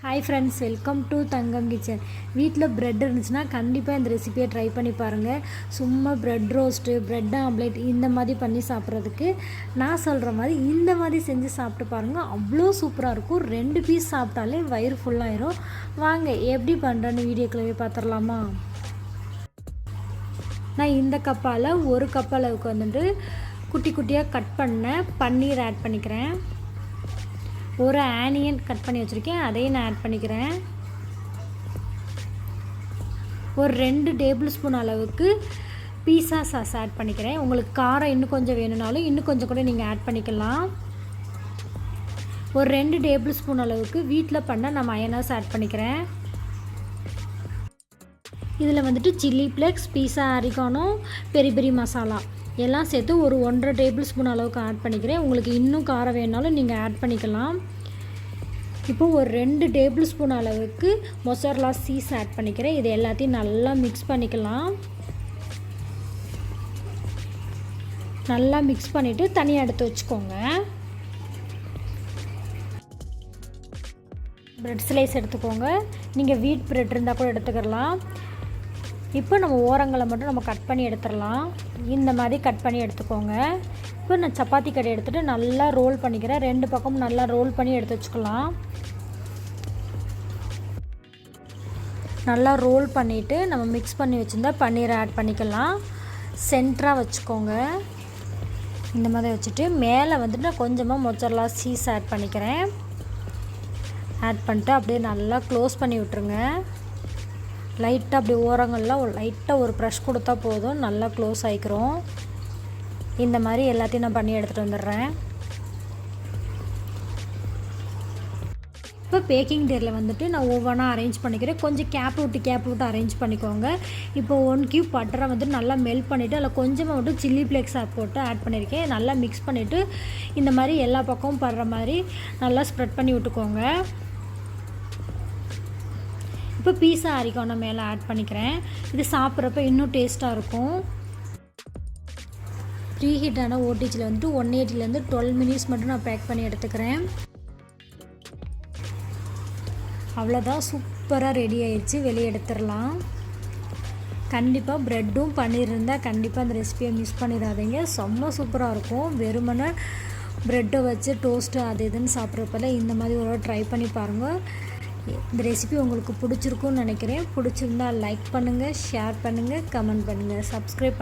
Hi friends, welcome to Thangam kitchen. வீட்டில் bread இருந்துச்சுன்னா கண்டிப்பாக இந்த ரெசிபியை ட்ரை பண்ணி பாருங்கள். சும்மா ப்ரெட் ரோஸ்ட்டு, ப்ரெட் ஆம்லேட் இந்த மாதிரி பண்ணி சாப்பிட்றதுக்கு நான் சொல்கிற மாதிரி இந்த மாதிரி செஞ்சு சாப்பிட்டு பாருங்கள். அவ்வளோ சூப்பராக இருக்கும். 2 பீஸ் சாப்பிட்டாலே வயிறு ஃபுல்லாயிரும். வாங்க எப்படி பண்ணுறேன்னு வீடியோக்குள்ளே பார்த்துடலாமா? நான் இந்த கப்பால் 1 கப் அளவுக்கு வந்துட்டு குட்டி குட்டியாக கட் பண்ண பன்னீர் ஆட் பண்ணிக்கிறேன். ஒரு ஆனியன் கட் பண்ணி வச்சுருக்கேன், அதையும் நான் ஆட் பண்ணிக்கிறேன். ஒரு 2 டேபிள் ஸ்பூன் அளவுக்கு பீஸா சாஸ் ஆட் பண்ணிக்கிறேன். உங்களுக்கு காரம் இன்னும் கொஞ்சம் வேணும்னாலும் இன்னும் கொஞ்சம் கூட நீங்கள் ஆட் பண்ணிக்கலாம். ஒரு 2 டேபிள் ஸ்பூன் அளவுக்கு வீட்டில் பண்ண நான் மயோனைஸ் ஆட் பண்ணிக்கிறேன். இதில் வந்துட்டு சில்லி ஃப்ளேக்ஸ், பீஸா ஆரிகானோ, பெரி மசாலா எல்லாம் சேர்த்து ஒரு 1.5 டேபிள் ஸ்பூன் அளவுக்கு ஆட் பண்ணிக்கிறேன். உங்களுக்கு இன்னும் காரம் வேணாலும் நீங்கள் ஆட் பண்ணிக்கலாம். இப்போது ஒரு 2 டேபிள் ஸ்பூன் அளவுக்கு மொசரலா சீஸ் ஆட் பண்ணிக்கிறேன். இது எல்லாத்தையும் நல்லா மிக்ஸ் பண்ணிக்கலாம். நல்லா மிக்ஸ் பண்ணிவிட்டு தனியாக எடுத்து வச்சுக்கோங்க. ப்ரெட் ஸ்லைஸ் எடுத்துக்கோங்க. நீங்கள் வீட் ப்ரெட் இருந்தால் கூட எடுத்துக்கலாம். இப்போ நம்ம ஓரங்களை மட்டும் நம்ம கட் பண்ணி எடுத்துடலாம். இந்த மாதிரி கட் பண்ணி எடுத்துக்கோங்க. இப்போ நான் சப்பாத்தி கட்டை எடுத்துகிட்டு நல்லா ரோல் பண்ணிக்கிறேன். 2 பக்கமும் நல்லா ரோல் பண்ணி எடுத்து வச்சுக்கலாம். நல்லா ரோல் பண்ணிவிட்டு நம்ம மிக்ஸ் பண்ணி வச்சுருந்தா பன்னீரை ஆட் பண்ணிக்கலாம். சென்டராக வச்சுக்கோங்க. இந்த மாதிரி வச்சுட்டு மேலே வந்துட்டு நான் கொஞ்சமாக மொச்சரலா சீஸ் ஆட் பண்ணிக்கிறேன். ஆட் பண்ணிட்டு அப்படியே நல்லா க்ளோஸ் பண்ணி விட்டுருங்க. லைட்டாக அப்படி ஓரங்கள்லாம் லைட்டாக ஒரு ப்ரெஷ் கொடுத்தா போதும், நல்லா க்ளோஸ் ஆகிக்கிறோம். இந்த மாதிரி எல்லாத்தையும் நான் பண்ணி எடுத்துகிட்டு வந்துடுறேன். இப்போ பேக்கிங் டேரில் வந்துட்டு நான் ஒவ்வொன்றா அரேஞ்ச் பண்ணிக்கிறேன். கொஞ்சம் கேப் விட்டு அரேஞ்ச் பண்ணிக்கோங்க. இப்போ 1 கியூப் பட்டரை வந்துட்டு நல்லா மெல்ட் பண்ணிவிட்டு அதில் கொஞ்சமாக மட்டும் சில்லி ஃப்ளேக்ஸ் போட்டு ஆட் பண்ணியிருக்கேன். நல்லா மிக்ஸ் பண்ணிவிட்டு இந்த மாதிரி எல்லா பக்கமும் படுற மாதிரி நல்லா ஸ்ப்ரெட் பண்ணி விட்டுக்கோங்க. இப்போ பீஸா ஆரிகானோ மேலே ஆட் பண்ணிக்கிறேன். இது சாப்பிட்றப்ப இன்னும் டேஸ்ட்டாக இருக்கும். ப்ரீ ஹீட்டான ஓடிஜியில் வந்துட்டு 180 12 மினிட்ஸ் மட்டும் நான் பேக் பண்ணி எடுத்துக்கிறேன். அவ்வளோதான், சூப்பராக ரெடி ஆயிடுச்சு. வெளியே எடுத்துடலாம். கண்டிப்பாக ப்ரெட்டும் பன்னீர் இருந்தால் கண்டிப்பாக அந்த ரெசிபியை மிஸ் பண்ணிடாதீங்க. செம்ம சூப்பராக இருக்கும். வெறுமனே ப்ரெட்டை வச்சு டோஸ்ட்டு அது இதுன்னு சாப்பிட்றப்பல இந்த மாதிரி ஒரு ட்ரை பண்ணி பாருங்கள். இந்த ரெசிபி உங்களுக்கு பிடிச்சிருக்குன்னு நினைக்கிறேன். பிடிச்சிருந்தால் லைக் பண்ணுங்கள், ஷேர் பண்ணுங்கள், கமெண்ட் பண்ணுங்கள், சப்ஸ்கிரைப்